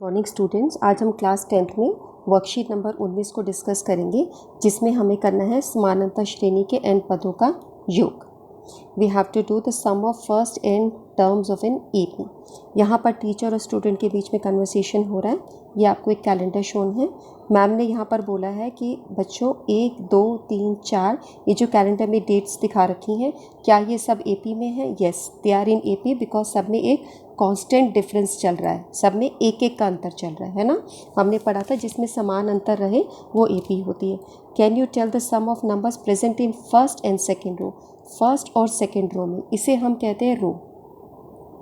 Morning students, आज हम class 10th में वर्कशीट नंबर 19 को डिस्कस करेंगे, जिसमें हमें करना है समानांतर श्रेणी के n पदों का योग। We have to do the sum of first n terms of an AP। यहाँ पर टीचर और स्टूडेंट के बीच में कन्वर्सेशन हो रहा है। ये आपको एक कैलेंडर शोन है। मैम ने यहाँ पर बोला है कि बच्चों 1, 2, 3, 4 ये जो कैलेंडर में डेट्स दिखा रखी हैं, क्या ये सब AP में है? Yes, they are in AP because सब में एक कांस्टेंट डिफरेंस चल रहा है, सब में एक एक का अंतर चल रहा है ना। हमने पढ़ा था जिसमें समान अंतर रहे वो AP होती है। Can you tell the sum of numbers present in first and second row? First और सेकेंड रो में, इसे हम कहते हैं रो।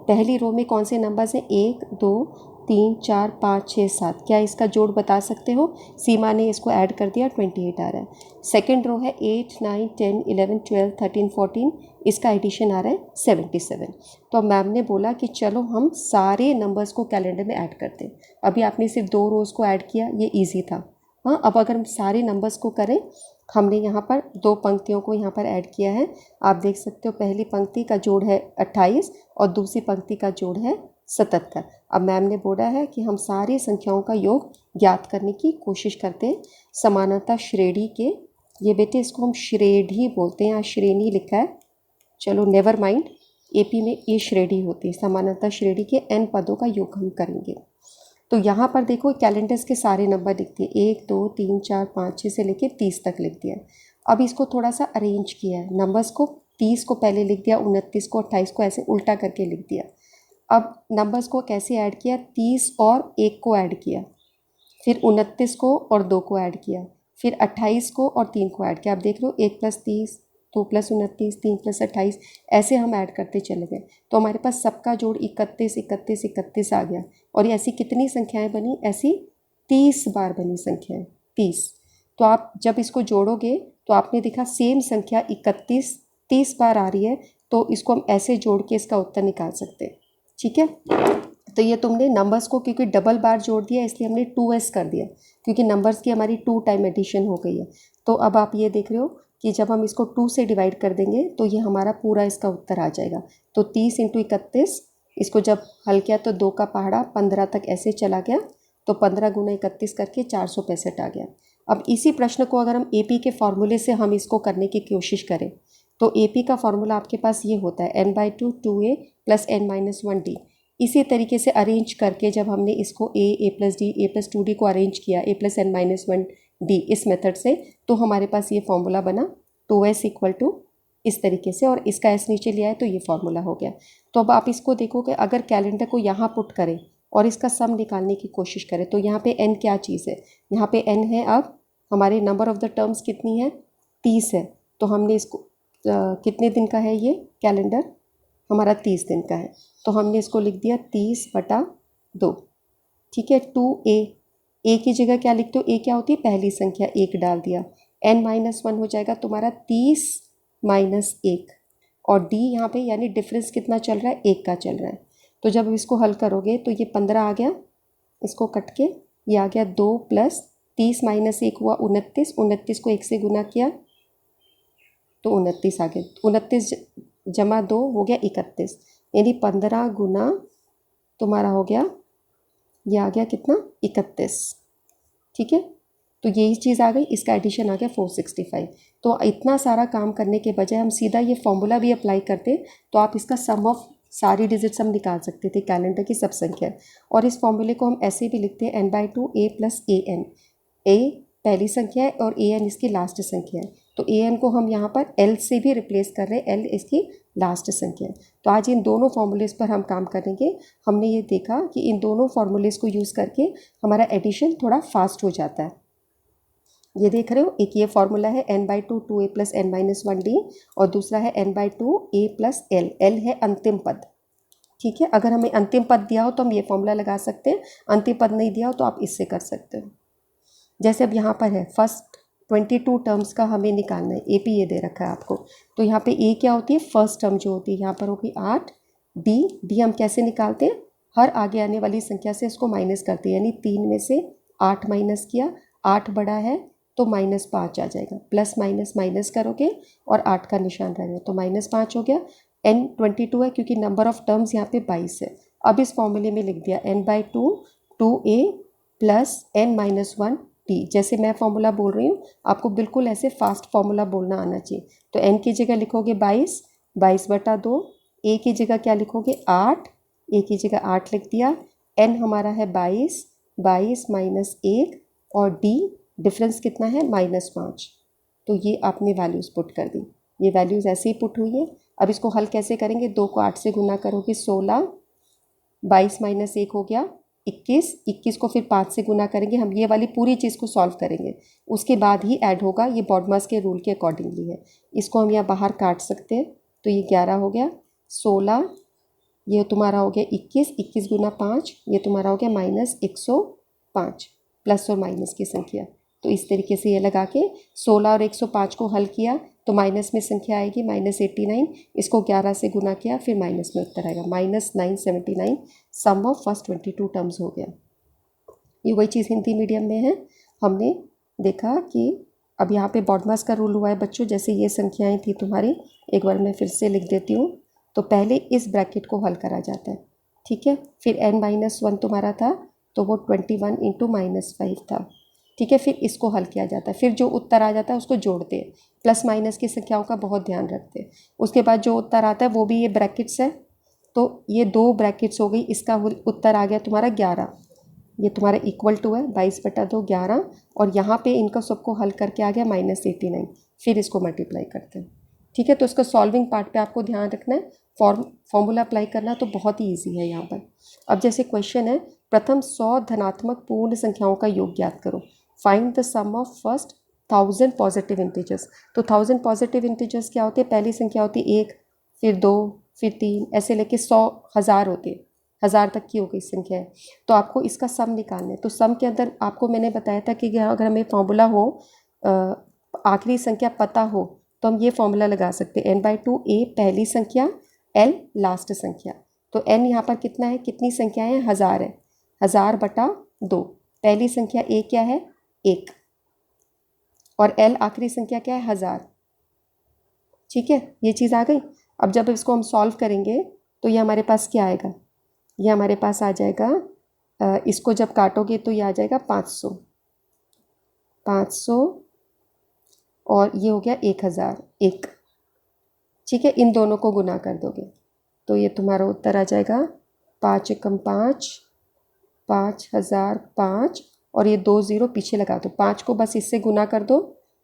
पहली रो में कौन से नंबर्स हैं? 1, 2, 3, 4, 5, 6, 7। क्या इसका जोड़ बता सकते हो? सीमा ने इसको ऐड कर दिया, 28 आ रहा है। सेकेंड रो है 8, 9, 10, 11, 12, 13, 14, इसका एडिशन आ रहा है 77। तो मैम ने बोला कि चलो हम सारे नंबर्स को कैलेंडर में ऐड करते हैं। अभी आपने सिर्फ 2 रोज़ को ऐड किया, ये ईजी था। हाँ, अब अगर हम सारे नंबर्स को करें, हमने यहाँ पर 2 पंक्तियों को यहाँ पर ऐड किया है। आप देख सकते हो पहली पंक्ति का जोड़ है 28 और दूसरी पंक्ति का जोड़ है 77। अब मैम ने बोला है कि हम सारी संख्याओं का योग ज्ञात करने की कोशिश करते हैं समानांतर श्रेणी के। ये बेटे इसको हम श्रेणी बोलते हैं, यहाँ श्रेणी लिखा है, चलो नेवर माइंड। AP में ये श्रेणी होती है, समानांतर श्रेणी के n पदों का योग हम करेंगे। तो यहाँ पर देखो कैलेंडर्स के सारे नंबर लिख दिए, 1, 2, 3, 4, 5, 6 से लेके 30 तक लिख दिया है। अब इसको थोड़ा सा अरेंज किया है, नंबर्स को 30 को पहले लिख दिया, 29 को 28 को ऐसे उल्टा करके लिख दिया। अब नंबर्स को कैसे ऐड किया? 30 और 1 को ऐड किया, फिर 29 को और 2 को ऐड किया, फिर 28 को और 3 को ऐड किया। आप देख लो 1 + 30, 2 + 29, 3 + 28, ऐसे हम ऐड करते चले गए। तो हमारे पास सबका जोड़ 31, 31, 31 आ गया। और ये ऐसी कितनी संख्याएं बनी? ऐसी 30 बार बनी संख्याएं, 30। तो आप जब इसको जोड़ोगे तो आपने देखा सेम संख्या 31 30 बार आ रही है, तो इसको हम ऐसे जोड़ के इसका उत्तर निकाल सकते हैं। ठीक है, तो ये तुमने नंबर्स को क्योंकि डबल बार जोड़ दिया इसलिए हमने 2s कर दिया, क्योंकि नंबर्स की हमारी 2 टाइम एडिशन हो गई है। तो अब आप ये देख रहे हो कि जब हम इसको 2 से डिवाइड कर देंगे तो ये हमारा पूरा इसका उत्तर आ जाएगा। तो 30 × 31, इसको जब हल किया तो 2 का पहाड़ा 15 तक ऐसे चला गया, तो 15 × 31 करके 465 आ गया। अब इसी प्रश्न को अगर हम AP के फॉर्मूले से हम इसको करने की कोशिश करें, तो AP का फॉर्मूला आपके पास ये होता है n/2 2a + n-1d। इसी तरीके से अरेंज करके जब हमने इसको a + d a + 2d को अरेंज किया, a + n-1d इस मेथड से, तो हमारे पास ये फॉर्मूला बना 2s = इस तरीके से, और इसका s नीचे लिया है तो ये फॉर्मूला हो गया। तो अब आप इसको देखोगे, अगर कैलेंडर को यहाँ पुट करें और इसका सम निकालने की कोशिश करें, तो यहाँ पे n क्या चीज़ है? यहाँ पे n है, अब हमारे नंबर ऑफ द टर्म्स कितनी है? 30 है। तो हमने इसको कितने दिन का है ये कैलेंडर? हमारा 30 दिन का है, तो हमने इसको लिख दिया 30/2। ठीक है, 2a, a की जगह क्या लिखते हो? a क्या होती है? पहली संख्या, 1 डाल दिया, n-1 हो जाएगा तुम्हारा 30 - 1, और d यहाँ पे यानी डिफरेंस कितना चल रहा है? 1 का चल रहा है। तो जब इसको हल करोगे तो ये 15 आ गया, इसको कट के ये आ गया 2 + 30 - 1 हुआ 29, 29 को 1 से गुना किया तो 29 आ गया, 29 + 2 हो गया 31, यानी 15 गुना तुम्हारा हो गया, ये आ गया कितना? 31। ठीक है, तो यही चीज़ आ गई, इसका एडिशन आ गया 465। तो इतना सारा काम करने के बजाय हम सीधा ये फॉर्मूला भी अप्लाई करते तो आप इसका सम ऑफ सारी डिजिट्स हम निकाल सकते थे, कैलेंडर की सब संख्या। और इस फॉर्मूले को हम ऐसे भी लिखते हैं n/2 a + an। a पहली संख्या है और an इसकी लास्ट संख्या है, तो an को हम यहाँ पर l से भी रिप्लेस कर रहे हैं, l इसकी लास्ट संख्या है। तो आज इन दोनों फॉर्मूलेस पर हम काम करेंगे। हमने ये देखा कि इन दोनों फॉर्मूलेस को यूज़ करके हमारा एडिशन थोड़ा फास्ट हो जाता है। ये देख रहे हो, एक ये फॉर्मूला है n/2 2a + n-1d, और दूसरा है n/2 a + l। l है अंतिम पद। ठीक है, अगर हमें अंतिम पद दिया हो तो हम ये फॉर्मूला लगा सकते हैं, अंतिम पद नहीं दिया हो तो आप इससे कर सकते हो। जैसे अब यहाँ पर है फर्स्ट 22 टर्म्स का हमें निकालना है, AP ये दे रखा है आपको। तो यहाँ पे A क्या होती है? फर्स्ट टर्म जो होती है, यहाँ पर होगी 8। D हम कैसे निकालते हैं? हर आगे आने वाली संख्या से इसको माइनस करते हैं, यानी 3 में से 8 माइनस किया, 8 बड़ा है तो -5 आ जाएगा, प्लस माइनस माइनस करोगे और 8 का निशान रहेगा तो -5 हो गया। n 22 है क्योंकि नंबर ऑफ टर्म्स यहाँ पे 22 है। अब इस फॉर्मूले में लिख दिया n/2 2a plus n-1 t। जैसे मैं फॉर्मूला बोल रही हूँ आपको बिल्कुल ऐसे फास्ट फॉर्मूला बोलना आना चाहिए। तो n की जगह लिखोगे 22/2, a की जगह क्या लिखोगे 8, a की जगह 8 लिख दिया, n हमारा है 22 माइनस 1 और d डिफरेंस कितना है -5। तो ये आपने वैल्यूज़ पुट कर दी, ये वैल्यूज़ ऐसे ही पुट हुई है। अब इसको हल कैसे करेंगे, 2 को 8 से गुना करोगे 16, 22 माइनस 1 हो गया 21, 21 को फिर 5 से गुना करेंगे। हम ये वाली पूरी चीज़ को सॉल्व करेंगे, उसके बाद ही ऐड होगा, ये बॉडमास के रूल के अकॉर्डिंगली है। इसको हम यहाँ बाहर काट सकते हैं, तो ये 11 हो गया, 16 ये तुम्हारा हो गया 21, 21 गुना 5 ये तुम्हारा हो गया -105, प्लस और माइनस की संख्या। तो इस तरीके से ये लगा के 16 और 105 को हल किया तो माइनस में संख्या आएगी -89, इसको 11 से गुना किया फिर माइनस में उत्तर आएगा -979। सम ऑफ फर्स्ट 22 टर्म्स हो गया। ये वही चीज़ हिंदी मीडियम में है। हमने देखा कि अब यहाँ पे बॉडमास का रूल हुआ है बच्चों। जैसे ये संख्याएं थी तुम्हारी, एक बार मैं फिर से लिख देती हूँ। तो पहले इस ब्रैकेट को हल करा जाता है, ठीक है। फिर n-1 तुम्हारा था तो वो 21 इंटू -5 था, ठीक है। फिर इसको हल किया जाता है, फिर जो उत्तर आ जाता है उसको जोड़ते हैं, प्लस माइनस की संख्याओं का बहुत ध्यान रखते हैं। उसके बाद जो उत्तर आता है वो भी ये ब्रैकेट्स है, तो ये 2 ब्रैकेट्स हो गई, इसका उत्तर आ गया तुम्हारा 11। ये तुम्हारा इक्वल टू है 22/2 11, और यहाँ पे इनका सबको हल करके आ गया -89। फिर इसको मल्टीप्लाई करते हैं, ठीक है। तो इसका सॉल्विंग पार्ट पे आपको ध्यान रखना है, फॉर्मूला अप्लाई करना तो बहुत ही ईजी है यहाँ पर। अब जैसे क्वेश्चन है, प्रथम 100 धनात्मक पूर्ण संख्याओं का योग ज्ञात करो, find the sum of first 1000 positive integers. तो 1000 पॉजिटिव इंटीजर्स क्या होते हैं, पहली संख्या होती है 1, फिर 2, फिर 3, ऐसे लेके 100 हज़ार होते हैं, 1000 तक की हो गई संख्या है। तो आपको इसका सम निकालना है। तो सम के अंदर आपको मैंने बताया था कि अगर हमें फॉर्मूला हो, आखिरी संख्या पता हो, तो हम ये फॉर्मूला लगा सकते हैं, n/2 a पहली संख्या, l लास्ट संख्या। तो n यहाँ पर कितना है, कितनी संख्याएं हैं, 1000 है, 1000/2। पहली संख्या a क्या है 1, और l आखिरी संख्या क्या है 1000, ठीक है। ये चीज़ आ गई। अब जब इसको हम सॉल्व करेंगे तो ये हमारे पास क्या आएगा, ये हमारे पास आ जाएगा, इसको जब काटोगे तो ये आ जाएगा 500, और ये हो गया 1001, ठीक है। इन दोनों को गुना कर दोगे तो ये तुम्हारा उत्तर आ जाएगा 5 एकम 5, 5005, और ये 2 0 पीछे लगा दो, 5 को बस इससे गुना कर दो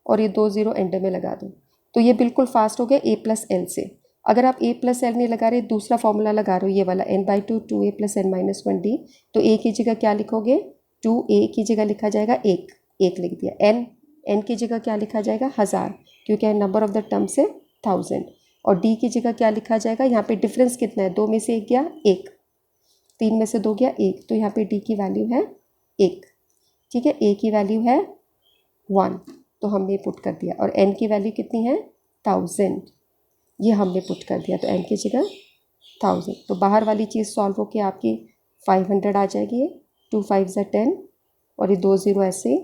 और ये 2 0 एंड में लगा दो। तो ये बिल्कुल फास्ट हो गया a+l से। अगर आप a+l नहीं लगा रहे, दूसरा फॉर्मूला लगा रहे हो, ये वाला n/2 2a + n-1d, तो a की जगह क्या लिखोगे, 2a की जगह लिखा जाएगा 1 लिख दिया, n की जगह क्या लिखा जाएगा 1000, क्योंकि नंबर ऑफ द टर्म्स है 1000, और d की जगह क्या लिखा जाएगा, यहाँ पे डिफरेंस कितना है, 2 में से 1 गया 1, 3 में से 2 गया 1, तो यहाँ पे d की वैल्यू है 1, ठीक है। a की वैल्यू है 1, तो हमने पुट कर दिया, और n की वैल्यू कितनी है 1000, ये हमने पुट कर दिया, तो n की जगह 1000। तो बाहर वाली चीज़ सॉल्व होके आपकी 500 आ जाएगी, 2 5 = 10, और ये 2 0 ऐसे,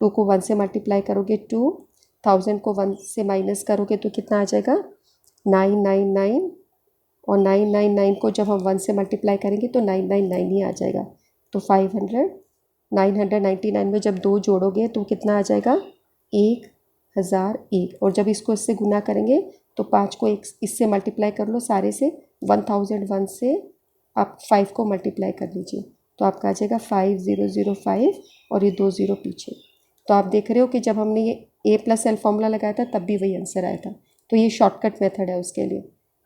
2 को 1 से मल्टीप्लाई करोगे 2, 1000 को 1 से माइनस करोगे तो कितना आ जाएगा 999, और 999 को जब हम 1 से मल्टीप्लाई करेंगे तो 999 ही आ जाएगा। तो 500, 999 में जब 2 जोड़ोगे तो कितना आ जाएगा 1001, और जब इसको इससे गुना करेंगे तो 5 को 1 इससे मल्टीप्लाई कर लो सारे से, 1001 से आप 5 को मल्टीप्लाई कर लीजिए तो आपका आ जाएगा 5005, और ये 2 0 पीछे। तो आप देख रहे हो कि जब हमने ये a+l फॉर्मूला लगाया था तब भी वही आंसर आया था। तो ये शॉर्टकट मेथड है उसके लिए,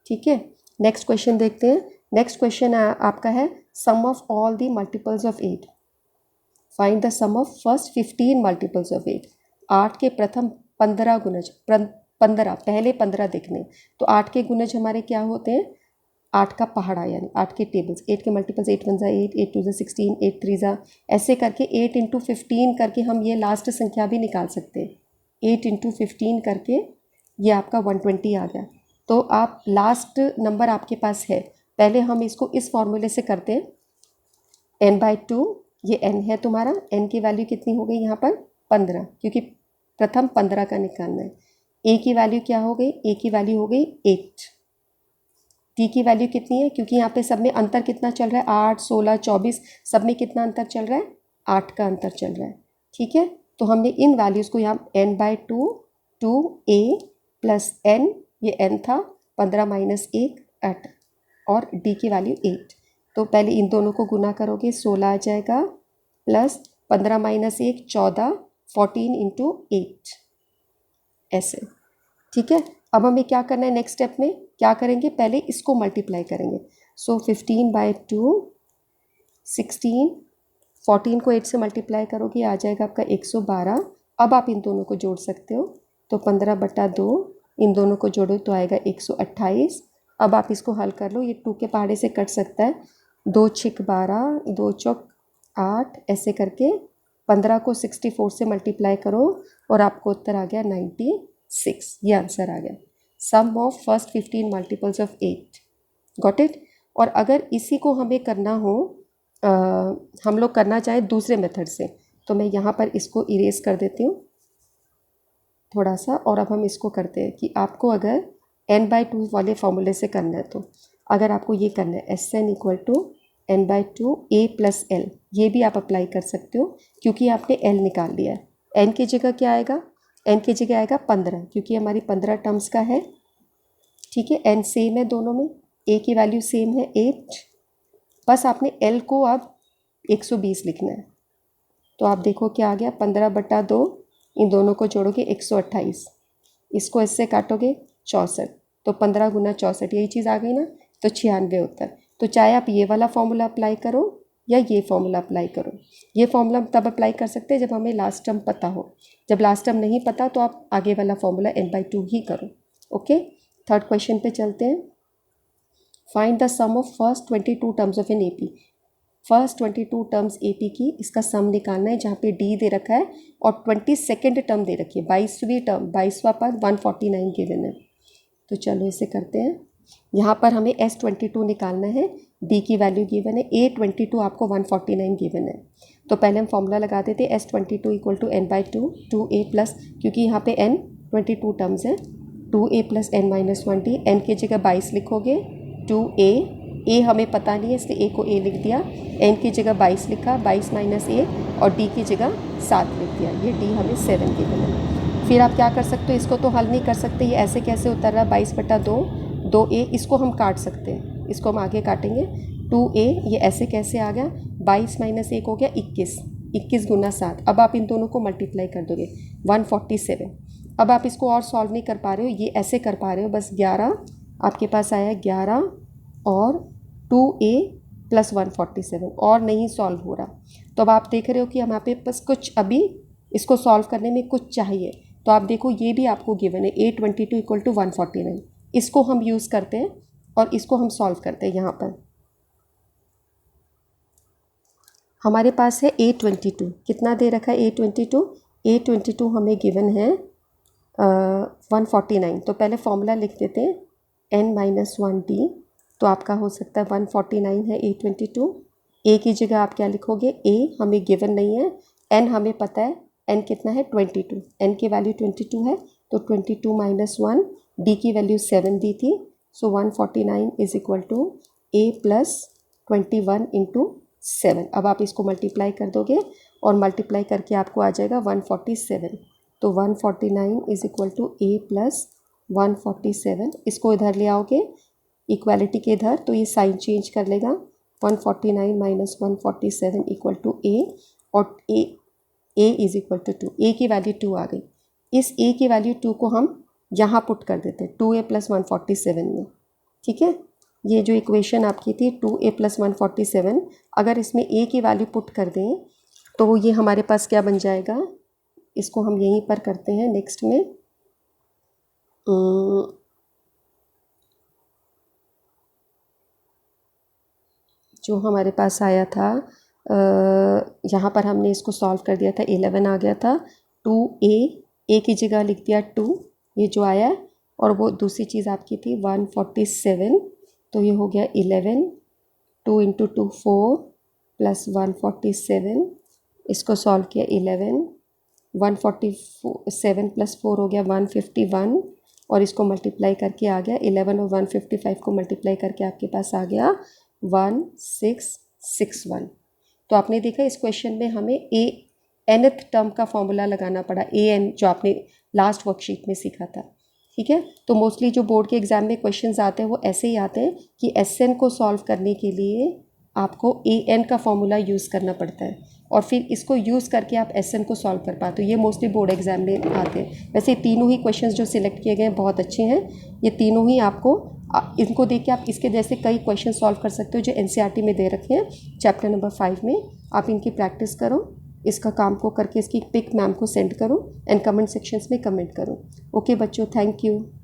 ठीक है। नेक्स्ट क्वेश्चन देखते हैं। नेक्स्ट क्वेश्चन आपका है, sum of all the multiples of 8, find the sum of first 15 multiples of 8। 8 के प्रथम 15 गुणज, 15 पहले 15 देखने। तो 8 के गुणज हमारे क्या होते हैं, 8 का पहाड़ा, यानी 8 के टेबल्स, 8 के मल्टीपल्स 8 1 = 8, 8 2 = 16, 8 3 = ऐसे करके 8 × 15 करके हम ये लास्ट संख्या भी निकाल सकते हैं। 8 × 15 करके ये आपका 120 आ गया। तो आप लास्ट नंबर आपके पास है, पहले हम इसको इस फॉर्मूले से करते हैं, n/2, ये n है तुम्हारा, n की वैल्यू कितनी हो गई यहाँ पर 15, क्योंकि प्रथम 15 का निकालना है। a की वैल्यू क्या हो गई, a की वैल्यू हो गई 8, डी की वैल्यू कितनी है, क्योंकि यहाँ पे सब में अंतर कितना चल रहा है, 8, 16, 24, सब में कितना अंतर चल रहा है, 8 का अंतर चल रहा है। ठीक है, तो हमने इन वैल्यूज़ को यहाँ n/2 2a प्लस n, ये n था, 15 माइनस 1 8, और d की वैल्यू 8। तो पहले इन दोनों को गुना करोगे, 16 आ जाएगा, प्लस 15 माइनस 1 14, 14 इंटू 8 ऐसे। ठीक है, अब हमें क्या करना है, नेक्स्ट स्टेप में क्या करेंगे, पहले इसको मल्टीप्लाई करेंगे। सो 15/2 16, 14 को 8 से मल्टीप्लाई करोगे, आ जाएगा आपका 112। अब आप इन दोनों को जोड़ सकते हो, तो 15/2 इन दोनों को जोड़ो तो आएगा 128। अब आप इसको हल कर लो, ये 2 के पहाड़े से कट सकता है, 2 6 12, 2 चौक 8, ऐसे करके 15 को 64 से मल्टीप्लाई करो और आपको उत्तर आ गया 96। ये आंसर आ गया, sum of first 15 multiples of 8। Got it. और अगर इसी को हमें करना हो, हम लोग करना चाहें दूसरे मेथड से, तो मैं यहाँ पर इसको इरेज कर देती हूँ थोड़ा सा, और अब हम इसको करते हैं कि आपको अगर n/2 वाले फॉर्मूले से करना है, तो अगर आपको ये करना है Sn = n/2 a + l, ये भी आप अप्लाई कर सकते हो, क्योंकि आपने l निकाल लिया है। n की जगह क्या आएगा, n की जगह आएगा 15, क्योंकि हमारी 15 टर्म्स का है। ठीक है, n सेम है दोनों में, a की वैल्यू सेम है 8, बस आपने l को अब 120 लिखना है। तो आप देखो क्या आ गया, 15/2, इन दोनों को जोड़ोगे 128, इसको इससे काटोगे 64, तो 15 गुना 64, यही चीज़ आ गई ना, तो 96 उत्तर। तो चाहे आप ये वाला फॉर्मूला अप्लाई करो या ये फॉर्मूला अप्लाई करो, ये फॉर्मूला तब अप्लाई कर सकते हैं जब हमें लास्ट टर्म पता हो, जब लास्ट टर्म नहीं पता तो आप आगे वाला फॉर्मूला n/2 ही करो। ओके, थर्ड क्वेश्चन पे चलते हैं। Find the sum of first 22 terms of an AP. First 22 terms AP की, इसका सम निकालना है, जहाँ पे डी दे रखा है और 22nd टर्म दे रखी है, 22वीं टर्म, 22वां पद 149 गिवन है। तो चलो इसे करते हैं। यहाँ पर हमें S22 निकालना है, D की वैल्यू गिवन है, A22 आपको 149 गिवन है। तो पहले हम फॉर्मूला लगा देते हैं, S22 = n/2 2a प्लस, क्योंकि यहाँ पे n 22 टर्म्स है, 2a + n-1d, n की जगह 22 लिखोगे, 2a, a हमें पता नहीं है इसलिए a को a लिख दिया, n की जगह 22 लिखा, 22 - a, और d की जगह 7 लिख दिया, ये d हमें 7 गिवन है। फिर आप क्या कर सकते हो, इसको तो हल नहीं कर सकते, ये ऐसे कैसे उतर रहा है, 22/2 2a, इसको हम काट सकते हैं, इसको हम आगे काटेंगे, 2a, ये ऐसे कैसे आ गया, 22 - 1 हो गया 21, 21 गुना 7। अब आप इन दोनों को मल्टीप्लाई कर दोगे, 147। अब आप इसको और सॉल्व नहीं कर पा रहे हो, ये ऐसे कर पा रहे हो, बस 11 आपके पास आया, 11 और 2a + 147, और नहीं सॉल्व हो रहा। तो अब आप देख रहे हो कि हमारे पास कुछ अभी इसको सॉल्व करने में कुछ चाहिए, तो आप देखो ये भी आपको गिवन है, A22 = 149, इसको हम यूज़ करते हैं और इसको हम सॉल्व करते हैं। यहाँ पर हमारे पास है A22, कितना दे रखा है A22 हमें गिवन है 149। तो पहले फॉर्मूला लिख देते हैं, n-1d, तो आपका हो सकता है 149 है A22। a की जगह आप क्या लिखोगे, a हमें गिवन नहीं है, n हमें पता है, n कितना है 22, n की वैल्यू 22 है, तो 22 - 1, d की वैल्यू 7 दी थी, सो 149 = a + 21 × 7। अब आप इसको मल्टीप्लाई कर दोगे और मल्टीप्लाई करके आपको आ जाएगा 147, तो 149 = a + 147, इसको इधर ले आओगे इक्वालिटी के इधर, तो ये साइन चेंज कर लेगा, 149 - 147 = a, और a = 2, a की वैल्यू 2 आ गई। इस a की वैल्यू 2 को हम यहाँ पुट कर देते हैं 2a + 147 में। ठीक है, ये जो इक्वेशन आपकी थी 2a + 147, अगर इसमें a की वैल्यू पुट कर दें तो ये हमारे पास क्या बन जाएगा, इसको हम यहीं पर करते हैं नेक्स्ट में। जो हमारे पास आया था, यहाँ पर हमने इसको सॉल्व कर दिया था, 11 आ गया था, 2a, a की जगह लिख दिया 2, ये जो आया है, और वो दूसरी चीज़ आपकी थी 147, तो ये हो गया 11, 2 × 2 4 + 147, इसको सॉल्व किया 11, 147 + 4 हो गया 151, और इसको मल्टीप्लाई करके आ गया 11 और 155 को मल्टीप्लाई करके आपके पास आ गया 1661। तो आपने देखा इस क्वेश्चन में हमें nth टर्म का फॉर्मूला लगाना पड़ा, an जो आपने लास्ट वर्कशीट में सीखा था। ठीक है, तो मोस्टली जो बोर्ड के एग्जाम में क्वेश्चंस आते हैं वो ऐसे ही आते हैं कि SN को सॉल्व करने के लिए आपको an का फॉर्मूला यूज़ करना पड़ता है और फिर इसको यूज़ करके आप SN को सॉल्व कर पाते हो। ये मोस्टली बोर्ड एग्जाम में आते हैं। वैसे तीनों ही क्वेश्चंस जो सिलेक्ट किए गए हैं बहुत अच्छे हैं, ये तीनों ही आपको इनको देख के आप इसके जैसे कई क्वेश्चन सॉल्व कर सकते हो जो NCERT में दे रखे हैं चैप्टर नंबर 5 में। आप इनकी प्रैक्टिस करो, इसका काम को करके इसकी पिक मैम को सेंड करो एंड कमेंट सेक्शंस में कमेंट करो। ओके बच्चों, थैंक यू।